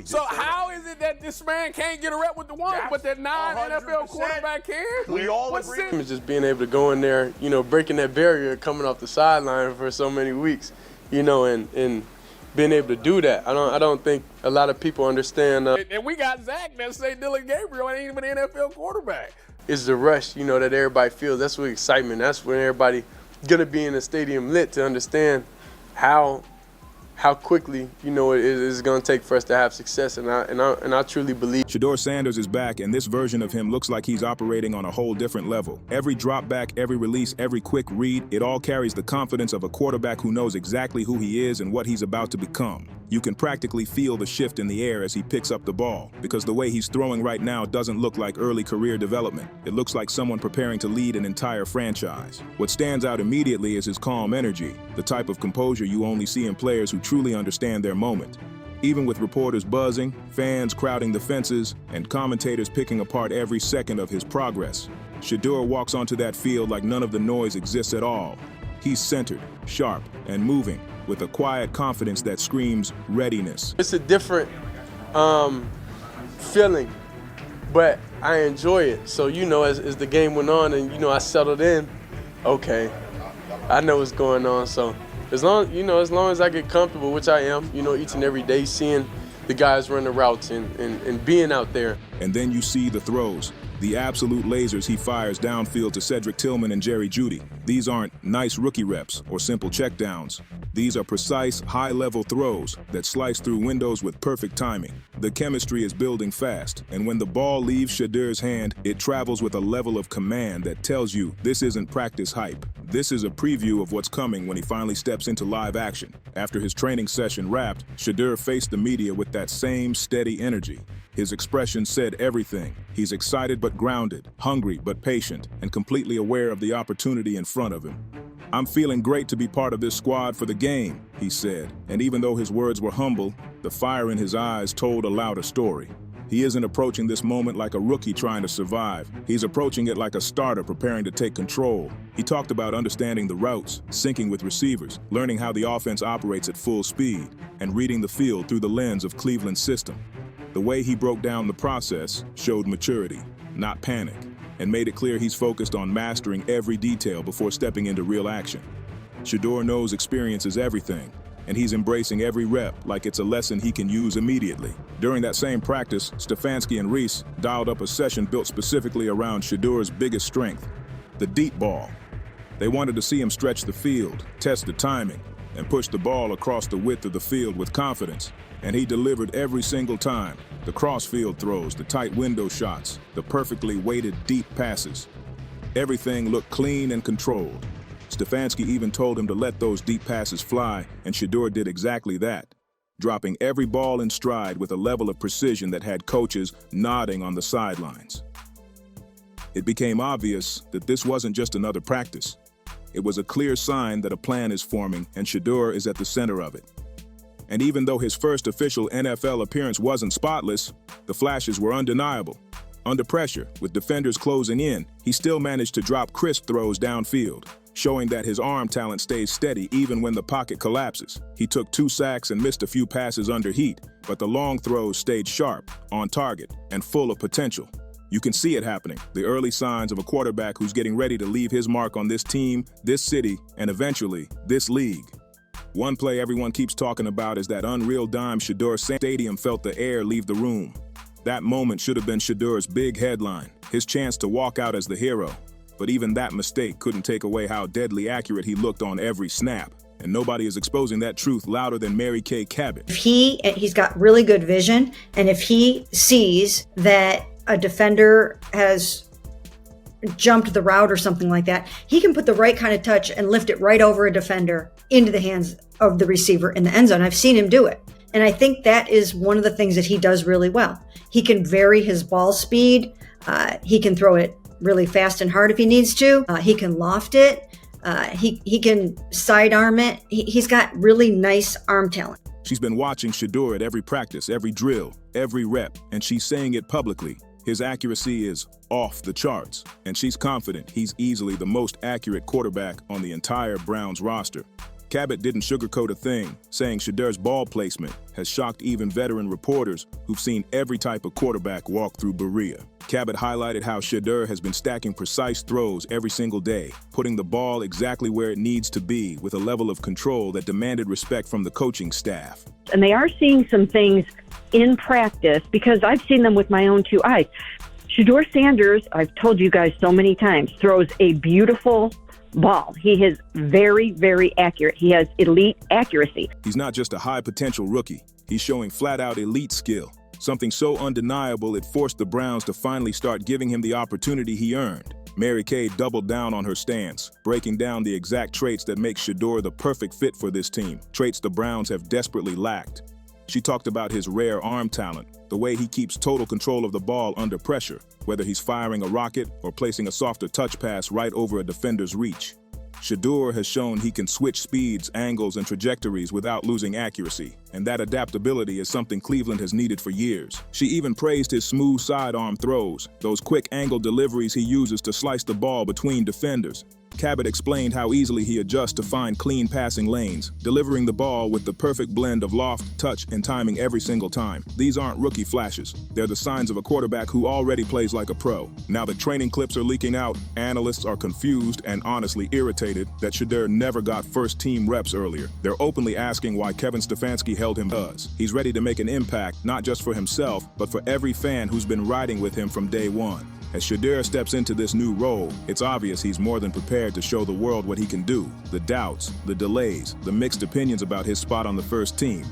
So how is it that this man can't get a rep with the ones, but that non-NFL quarterback can? We all agree. It's just being able to go in there, you know, breaking that barrier, coming off the sideline for so many weeks, you know, and being able to do that. I don't think a lot of people understand. And we got Zach that say Dylan Gabriel ain't even an NFL quarterback. It's the rush, you know, that everybody feels. That's what excitement. That's when everybody gonna be in the stadium lit to understand how quickly, you know, it is going to take for us to have success, and I truly believe. Shedeur Sanders is back, and this version of him looks like he's operating on a whole different level. Every drop back, every release, every quick read, it all carries the confidence of a quarterback who knows exactly who he is and what he's about to become. You can practically feel the shift in the air as he picks up the ball, because the way he's throwing right now doesn't look like early career development. It looks like someone preparing to lead an entire franchise. What stands out immediately is his calm energy, the type of composure you only see in players who truly understand their moment. Even with reporters buzzing, fans crowding the fences, and commentators picking apart every second of his progress, Shedeur walks onto that field like none of the noise exists at all. He's centered, sharp, and moving, with a quiet confidence that screams readiness. It's a different feeling, but I enjoy it. So, you know, as the game went on and, you know, I settled in, okay, I know what's going on. So as long as I get comfortable, which I am, you know, each and every day, seeing the guys run the routes and being out there. And then you see the throws, the absolute lasers he fires downfield to Cedric Tillman and Jerry Jeudy. These aren't nice rookie reps or simple checkdowns. These are precise, high-level throws that slice through windows with perfect timing. The chemistry is building fast, and when the ball leaves Shedeur's hand, it travels with a level of command that tells you this isn't practice hype. This is a preview of what's coming when he finally steps into live action. After his training session wrapped, Shedeur faced the media with that same steady energy. His expression said everything. He's excited but grounded, hungry but patient, and completely aware of the opportunity in front of him. "I'm feeling great to be part of this squad for the game," he said, and even though his words were humble, the fire in his eyes told a louder story. He isn't approaching this moment like a rookie trying to survive. He's approaching it like a starter preparing to take control. He talked about understanding the routes, syncing with receivers, learning how the offense operates at full speed, and reading the field through the lens of Cleveland's system. The way he broke down the process showed maturity, not panic, and made it clear he's focused on mastering every detail before stepping into real action. Shedeur knows experience is everything, and he's embracing every rep like it's a lesson he can use immediately. During that same practice, Stefanski and Reese dialed up a session built specifically around Shedeur's biggest strength, the deep ball. They wanted to see him stretch the field, test the timing, and push the ball across the width of the field with confidence. And he delivered every single time. The cross-field throws, the tight window shots, the perfectly weighted deep passes. Everything looked clean and controlled. Stefanski even told him to let those deep passes fly, and Shedeur did exactly that, dropping every ball in stride with a level of precision that had coaches nodding on the sidelines. It became obvious that this wasn't just another practice. It was a clear sign that a plan is forming, and Shedeur is at the center of it. And even though his first official NFL appearance wasn't spotless, the flashes were undeniable. Under pressure, with defenders closing in, he still managed to drop crisp throws downfield, showing that his arm talent stays steady even when the pocket collapses. He took 2 sacks and missed a few passes under heat, but the long throws stayed sharp, on target, and full of potential. You can see it happening, the early signs of a quarterback who's getting ready to leave his mark on this team, this city, and eventually, this league. One play everyone keeps talking about is that unreal dime Shedeur Stadium felt the air leave the room. That moment should have been Shedeur's big headline, his chance to walk out as the hero. But even that mistake couldn't take away how deadly accurate he looked on every snap. And nobody is exposing that truth louder than Mary Kay Cabot. If he's got really good vision, and if he sees that a defender has jumped the route or something like that, he can put the right kind of touch and lift it right over a defender into the hands of the receiver in the end zone. I've seen him do it. And I think that is one of the things that he does really well. He can vary his ball speed. He can throw it really fast and hard if he needs to. He can loft it. He can sidearm it. He's got really nice arm talent. She's been watching Shedeur at every practice, every drill, every rep, and she's saying it publicly. His accuracy is off the charts, and she's confident he's easily the most accurate quarterback on the entire Browns roster. Cabot didn't sugarcoat a thing, saying Shedeur's ball placement has shocked even veteran reporters who've seen every type of quarterback walk through Berea. Cabot highlighted how Shedeur has been stacking precise throws every single day, putting the ball exactly where it needs to be with a level of control that demanded respect from the coaching staff. And they are seeing some things in practice because I've seen them with my own two eyes. Shedeur Sanders, I've told you guys so many times, throws a beautiful ball. He is very, very accurate. He has elite accuracy. He's not just a high-potential rookie. He's showing flat-out elite skill, something so undeniable it forced the Browns to finally start giving him the opportunity he earned. Mary Kay doubled down on her stance, breaking down the exact traits that make Shedeur the perfect fit for this team, traits the Browns have desperately lacked. She talked about his rare arm talent, the way he keeps total control of the ball under pressure, whether he's firing a rocket or placing a softer touch pass right over a defender's reach. Shedeur has shown he can switch speeds, angles, and trajectories without losing accuracy, and that adaptability is something Cleveland has needed for years. She even praised his smooth sidearm throws, those quick angle deliveries he uses to slice the ball between defenders. Cabot explained how easily he adjusts to find clean passing lanes, delivering the ball with the perfect blend of loft, touch, and timing every single time. These aren't rookie flashes. They're the signs of a quarterback who already plays like a pro. Now that training clips are leaking out, analysts are confused and honestly irritated that Shedeur never got first-team reps earlier. They're openly asking why Kevin Stefanski held him does. He's ready to make an impact, not just for himself, but for every fan who's been riding with him from day one. As Shedeur steps into this new role, it's obvious he's more than prepared to show the world what he can do. The doubts, the delays, the mixed opinions about his spot on the first team.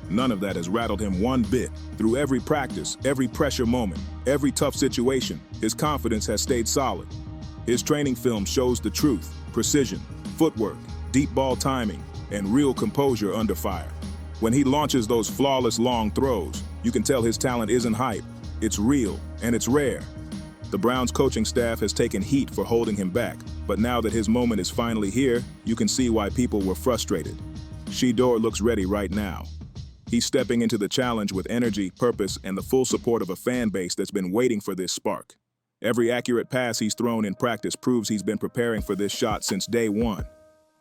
None of that has rattled him one bit. Through every practice, every pressure moment, every tough situation, his confidence has stayed solid. His training film shows the truth, precision, footwork, deep ball timing, and real composure under fire. When he launches those flawless long throws, you can tell his talent isn't hype. It's real, and it's rare. The Browns coaching staff has taken heat for holding him back, but now that his moment is finally here, you can see why people were frustrated. Shedeur looks ready right now. He's stepping into the challenge with energy, purpose, and the full support of a fan base that's been waiting for this spark. Every accurate pass he's thrown in practice proves he's been preparing for this shot since day one.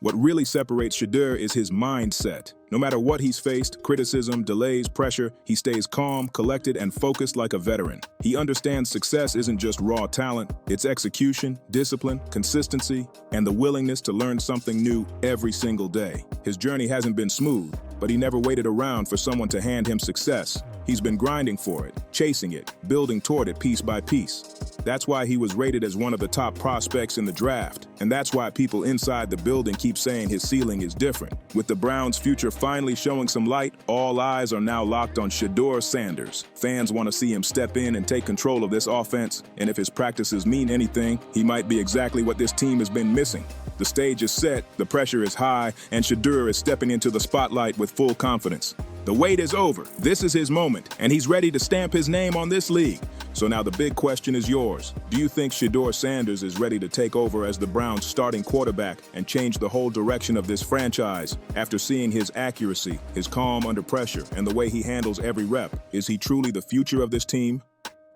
What really separates Shedeur is his mindset. No matter what he's faced, criticism, delays, pressure, he stays calm, collected, and focused like a veteran. He understands success isn't just raw talent, it's execution, discipline, consistency, and the willingness to learn something new every single day. His journey hasn't been smooth, but he never waited around for someone to hand him success. He's been grinding for it, chasing it, building toward it piece by piece. That's why he was rated as one of the top prospects in the draft, and that's why people inside the building keep saying his ceiling is different. With the Browns' future finally showing some light, all eyes are now locked on Shedeur Sanders. Fans want to see him step in and take control of this offense, and if his practices mean anything, he might be exactly what this team has been missing. The stage is set, the pressure is high, and Shedeur is stepping into the spotlight with full confidence. The wait is over. This is his moment, and he's ready to stamp his name on this league. So now the big question is yours. Do you think Shedeur Sanders is ready to take over as the Browns' starting quarterback and change the whole direction of this franchise? After seeing his accuracy, his calm under pressure, and the way he handles every rep, is he truly the future of this team?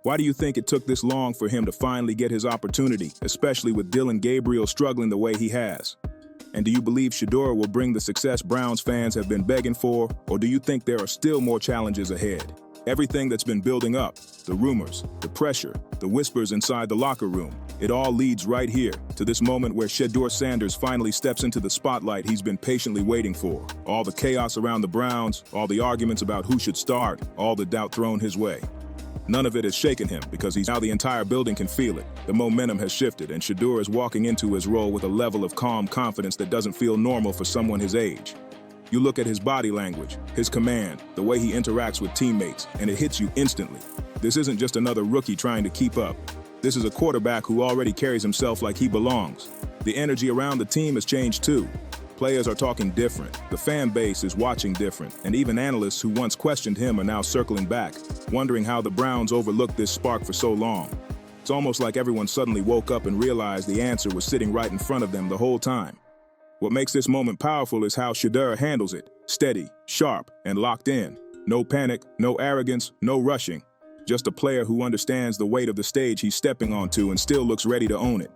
Why do you think it took this long for him to finally get his opportunity, especially with Dillon Gabriel struggling the way he has? And do you believe Shedeur will bring the success Browns fans have been begging for, or do you think there are still more challenges ahead? Everything that's been building up, the rumors, the pressure, the whispers inside the locker room, it all leads right here to this moment where Shedeur Sanders finally steps into the spotlight he's been patiently waiting for. All the chaos around the Browns, all the arguments about who should start, all the doubt thrown his way. None of it has shaken him because now the entire building can feel it. The momentum has shifted and Shedeur is walking into his role with a level of calm confidence that doesn't feel normal for someone his age. You look at his body language, his command, the way he interacts with teammates, and it hits you instantly. This isn't just another rookie trying to keep up. This is a quarterback who already carries himself like he belongs. The energy around the team has changed too. Players are talking different, the fan base is watching different, and even analysts who once questioned him are now circling back, wondering how the Browns overlooked this spark for so long. It's almost like everyone suddenly woke up and realized the answer was sitting right in front of them the whole time. What makes this moment powerful is how Shedeur handles it, steady, sharp, and locked in. No panic, no arrogance, no rushing. Just a player who understands the weight of the stage he's stepping onto and still looks ready to own it.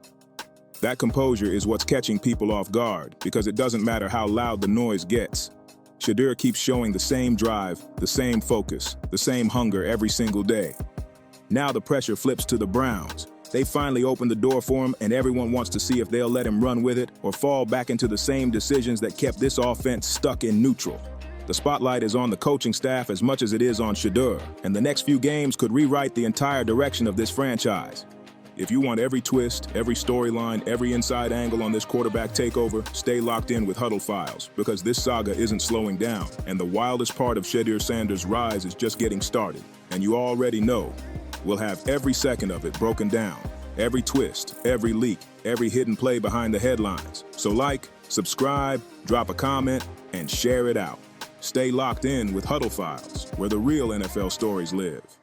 That composure is what's catching people off guard, because it doesn't matter how loud the noise gets. Shedeur keeps showing the same drive, the same focus, the same hunger every single day. Now the pressure flips to the Browns. They finally opened the door for him, and everyone wants to see if they'll let him run with it or fall back into the same decisions that kept this offense stuck in neutral. The spotlight is on the coaching staff as much as it is on Shedeur, and the next few games could rewrite the entire direction of this franchise. If you want every twist, every storyline, every inside angle on this quarterback takeover, stay locked in with Huddle Files, because this saga isn't slowing down, and the wildest part of Shedeur Sanders' rise is just getting started. And you already know, we'll have every second of it broken down, every twist, every leak, every hidden play behind the headlines. So like, subscribe, drop a comment, and share it out. Stay locked in with Huddle Files, where the real NFL stories live.